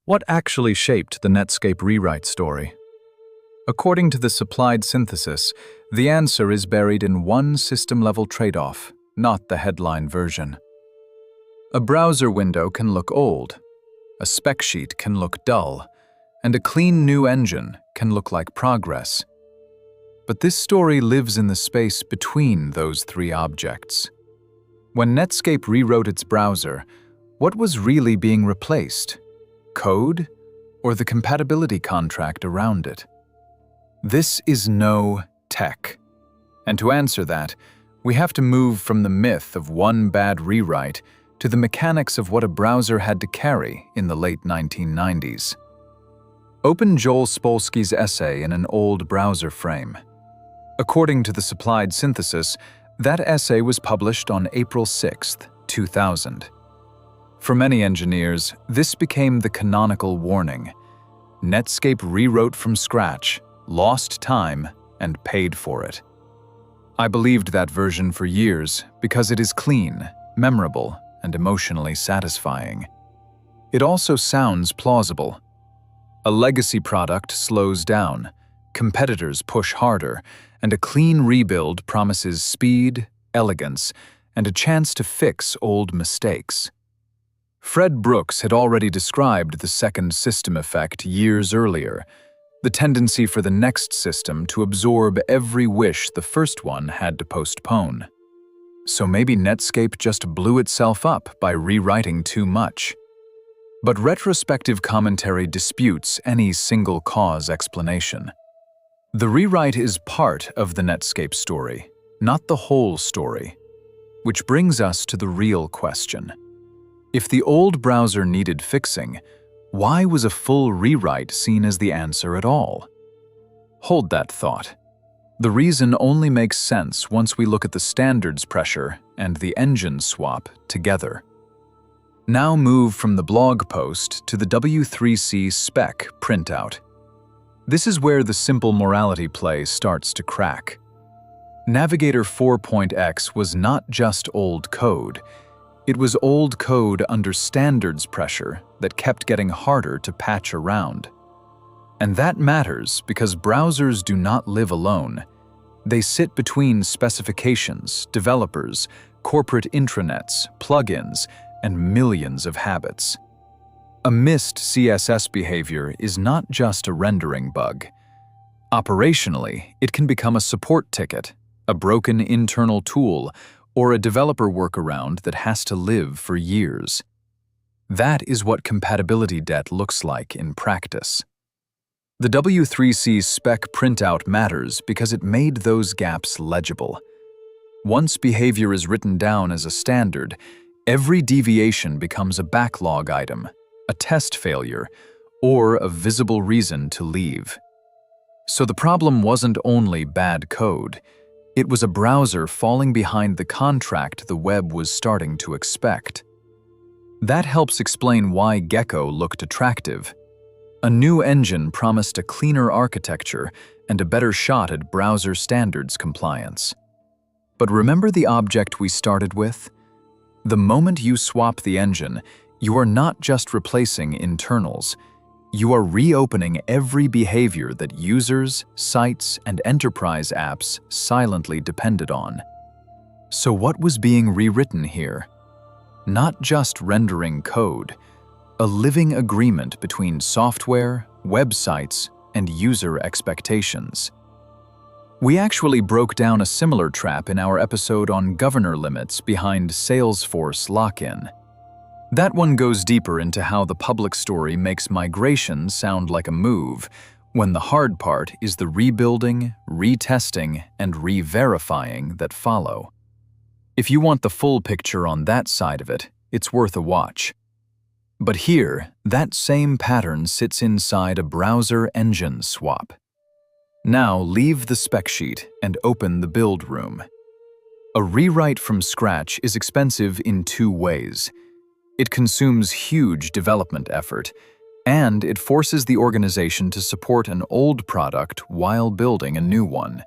What actually shaped the Netscape rewrite story? According to the supplied synthesis, the answer is buried in one system-level trade-off, not the headline version. A browser window can look old, a spec sheet can look dull, and a clean new engine can look like progress. But this story lives in the space between those three objects. When Netscape rewrote its browser, what was really being replaced? Code, or the compatibility contract around it? This is no tech. And to answer that, we have to move from the myth of one bad rewrite to the mechanics of what a browser had to carry in the late 1990s. Open Joel Spolsky's essay in an old browser frame. According to the supplied synthesis, that essay was published on April 6, 2000. For many engineers, this became the canonical warning. Netscape rewrote from scratch, lost time, and paid for it. I believed that version for years because it is clean, memorable, and emotionally satisfying. It also sounds plausible. A legacy product slows down, competitors push harder, and a clean rebuild promises speed, elegance, and a chance to fix old mistakes. Fred Brooks had already described the second system effect years earlier, the tendency for the next system to absorb every wish the first one had to postpone. So maybe Netscape just blew itself up by rewriting too much. But retrospective commentary disputes any single cause explanation. The rewrite is part of the Netscape story, not the whole story. Which brings us to the real question. If the old browser needed fixing, why was a full rewrite seen as the answer at all? Hold that thought. The reason only makes sense once we look at the standards pressure and the engine swap together. Now move from the blog post to the W3C spec printout. This is where the simple morality play starts to crack. Navigator 4.x was not just old code. It was old code under standards pressure that kept getting harder to patch around. And that matters because browsers do not live alone. They sit between specifications, developers, corporate intranets, plugins, and millions of habits. A missed CSS behavior is not just a rendering bug. Operationally, it can become a support ticket, a broken internal tool, or a developer workaround that has to live for years. That is what compatibility debt looks like in practice. The W3C spec printout matters because it made those gaps legible. Once behavior is written down as a standard, every deviation becomes a backlog item, a test failure, or a visible reason to leave. So the problem wasn't only bad code. It was a browser falling behind the contract the web was starting to expect. That helps explain why Gecko looked attractive. A new engine promised a cleaner architecture and a better shot at browser standards compliance. But remember the object we started with? The moment you swap the engine, you are not just replacing internals. You are reopening every behavior that users, sites, and enterprise apps silently depended on. So what was being rewritten here? Not just rendering code, a living agreement between software, websites, and user expectations. We actually broke down a similar trap in our episode on governor limits behind Salesforce lock-in. That one goes deeper into how the public story makes migration sound like a move, when the hard part is the rebuilding, retesting, and re-verifying that follow. If you want the full picture on that side of it, it's worth a watch. But here, that same pattern sits inside a browser engine swap. Now leave the spec sheet and open the build room. A rewrite from scratch is expensive in two ways. It consumes huge development effort, and it forces the organization to support an old product while building a new one.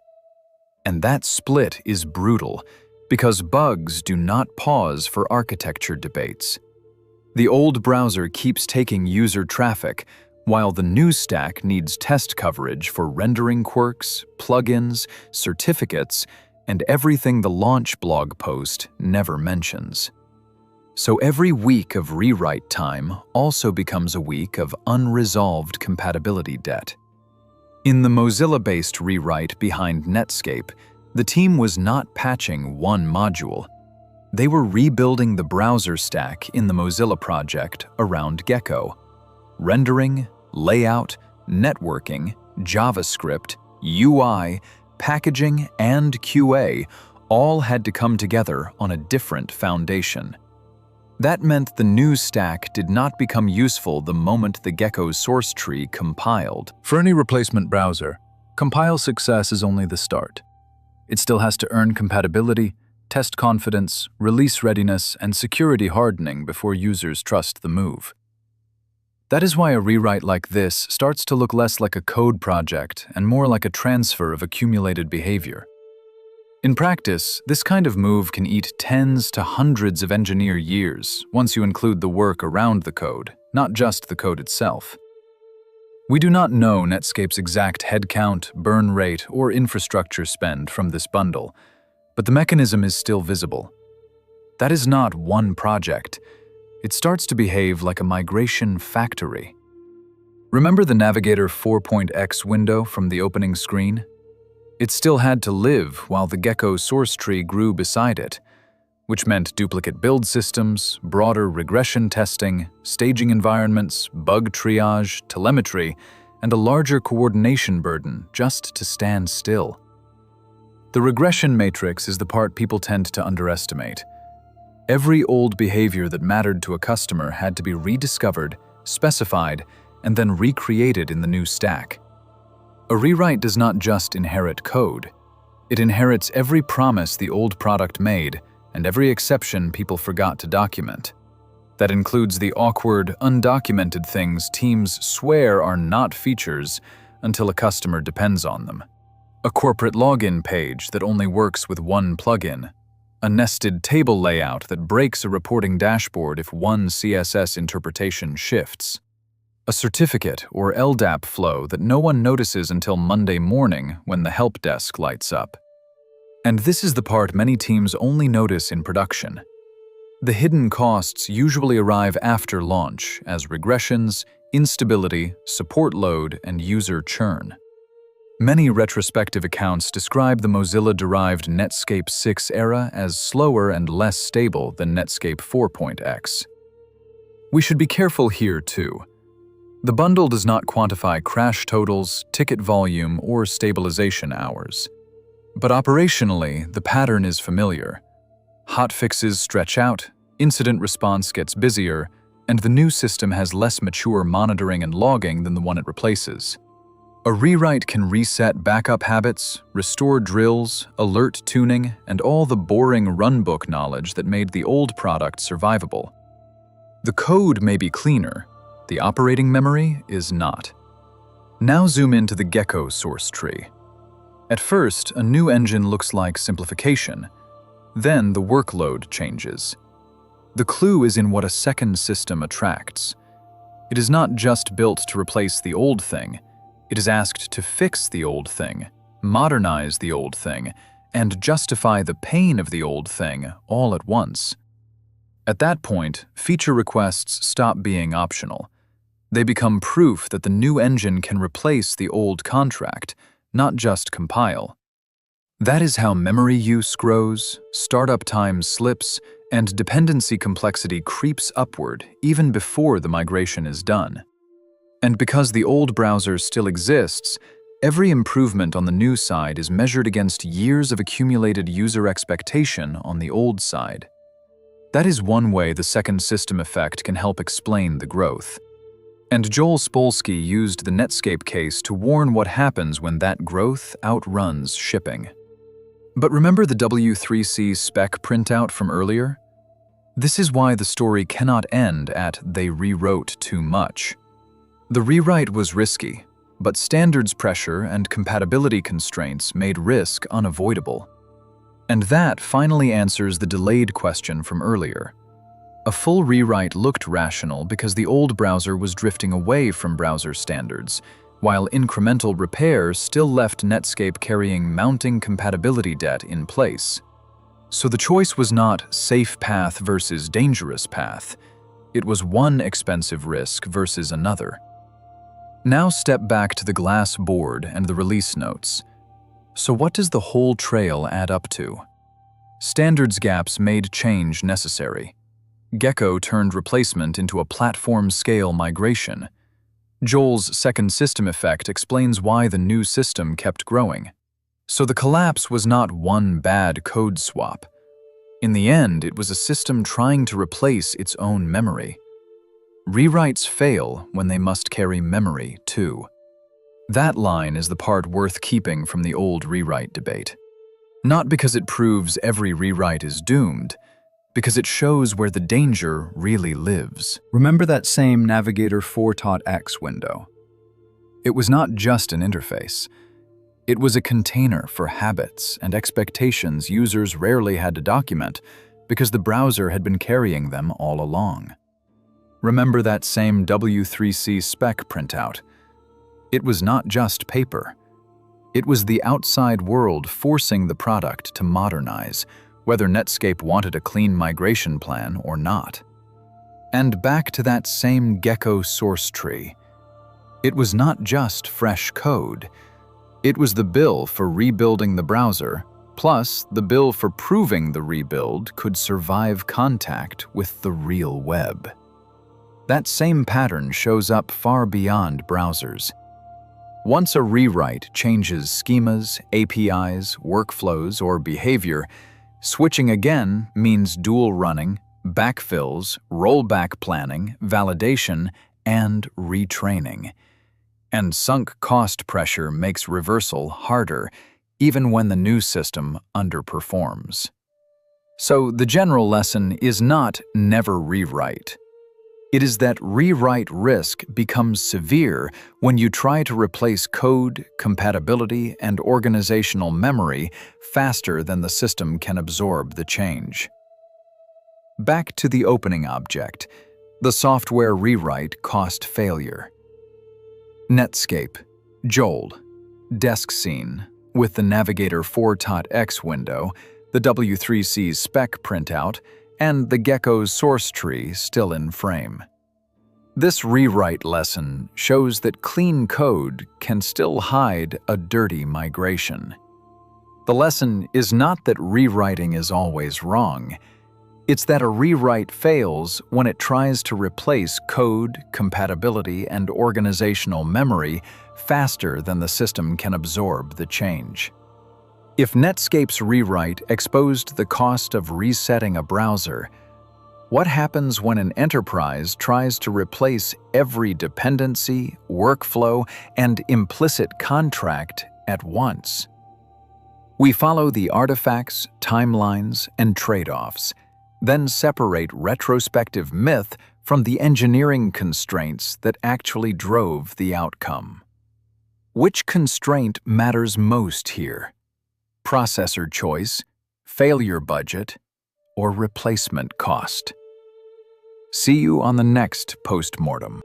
And that split is brutal, because bugs do not pause for architecture debates. The old browser keeps taking user traffic, while the new stack needs test coverage for rendering quirks, plugins, certificates, and everything the launch blog post never mentions. So every week of rewrite time also becomes a week of unresolved compatibility debt. In the Mozilla-based rewrite behind Netscape, the team was not patching one module. They were rebuilding the browser stack in the Mozilla project around Gecko. Rendering, layout, networking, JavaScript, UI, packaging, and QA all had to come together on a different foundation. That meant the new stack did not become useful the moment the Gecko source tree compiled. For any replacement browser, compile success is only the start. It still has to earn compatibility, test confidence, release readiness, and security hardening before users trust the move. That is why a rewrite like this starts to look less like a code project and more like a transfer of accumulated behavior. In practice, this kind of move can eat tens to hundreds of engineer years once you include the work around the code, not just the code itself. We do not know Netscape's exact headcount, burn rate, or infrastructure spend from this bundle, but the mechanism is still visible. That is not one project. It starts to behave like a migration factory. Remember the Navigator 4.x window from the opening screen? It still had to live while the Gecko source tree grew beside it, which meant duplicate build systems, broader regression testing, staging environments, bug triage, telemetry, and a larger coordination burden just to stand still. The regression matrix is the part people tend to underestimate. Every old behavior that mattered to a customer had to be rediscovered, specified, and then recreated in the new stack. A rewrite does not just inherit code. It inherits every promise the old product made and every exception people forgot to document. That includes the awkward, undocumented things teams swear are not features until a customer depends on them. A corporate login page that only works with one plugin. A nested table layout that breaks a reporting dashboard if one CSS interpretation shifts. A certificate or LDAP flow that no one notices until Monday morning when the help desk lights up. And this is the part many teams only notice in production. The hidden costs usually arrive after launch as regressions, instability, support load, and user churn. Many retrospective accounts describe the Mozilla-derived Netscape 6 era as slower and less stable than Netscape 4.x. We should be careful here too. The bundle does not quantify crash totals, ticket volume, or stabilization hours. But operationally, the pattern is familiar. Hotfixes stretch out, incident response gets busier, and the new system has less mature monitoring and logging than the one it replaces. A rewrite can reset backup habits, restore drills, alert tuning, and all the boring runbook knowledge that made the old product survivable. The code may be cleaner, the operating memory is not. Now zoom into the Gecko source tree. At first, a new engine looks like simplification. Then the workload changes. The clue is in what a second system attracts. It is not just built to replace the old thing. It is asked to fix the old thing, modernize the old thing, and justify the pain of the old thing all at once. At that point, feature requests stop being optional. They become proof that the new engine can replace the old contract, not just compile. That is how memory use grows, startup time slips, and dependency complexity creeps upward even before the migration is done. And because the old browser still exists, every improvement on the new side is measured against years of accumulated user expectation on the old side. That is one way the second system effect can help explain the growth. And Joel Spolsky used the Netscape case to warn what happens when that growth outruns shipping. But remember the W3C spec printout from earlier? This is why the story cannot end at "they rewrote too much." The rewrite was risky, but standards pressure and compatibility constraints made risk unavoidable. And that finally answers the delayed question from earlier. A full rewrite looked rational because the old browser was drifting away from browser standards, while incremental repairs still left Netscape carrying mounting compatibility debt in place. So the choice was not safe path versus dangerous path. It was one expensive risk versus another. Now step back to the glass board and the release notes. So what does the whole trail add up to? Standards gaps made change necessary. Gecko turned replacement into a platform-scale migration. Joel's second system effect explains why the new system kept growing. So the collapse was not one bad code swap. In the end, it was a system trying to replace its own memory. Rewrites fail when they must carry memory, too. That line is the part worth keeping from the old rewrite debate. Not because it proves every rewrite is doomed, because it shows where the danger really lives. Remember that same Navigator 4.x window? It was not just an interface. It was a container for habits and expectations users rarely had to document because the browser had been carrying them all along. Remember that same W3C spec printout? It was not just paper. It was the outside world forcing the product to modernize, whether Netscape wanted a clean migration plan or not. And back to that same Gecko source tree. It was not just fresh code. It was the bill for rebuilding the browser, plus the bill for proving the rebuild could survive contact with the real web. That same pattern shows up far beyond browsers. Once a rewrite changes schemas, APIs, workflows, or behavior, switching again means dual running, backfills, rollback planning, validation, and retraining. And sunk cost pressure makes reversal harder, even when the new system underperforms. So the general lesson is not never rewrite. It is that rewrite risk becomes severe when you try to replace code, compatibility, and organizational memory faster than the system can absorb the change. Back to the opening object, the software rewrite cost failure. Netscape, Joel, desk scene, with the Navigator 4.x window, the W3C spec printout, and the Gecko's source tree still in frame. This rewrite lesson shows that clean code can still hide a dirty migration. The lesson is not that rewriting is always wrong. It's that a rewrite fails when it tries to replace code, compatibility, and organizational memory faster than the system can absorb the change. If Netscape's rewrite exposed the cost of resetting a browser, what happens when an enterprise tries to replace every dependency, workflow, and implicit contract at once? We follow the artifacts, timelines, and trade-offs, then separate retrospective myth from the engineering constraints that actually drove the outcome. Which constraint matters most here? Processor choice, failure budget, or replacement cost? See you on the next postmortem.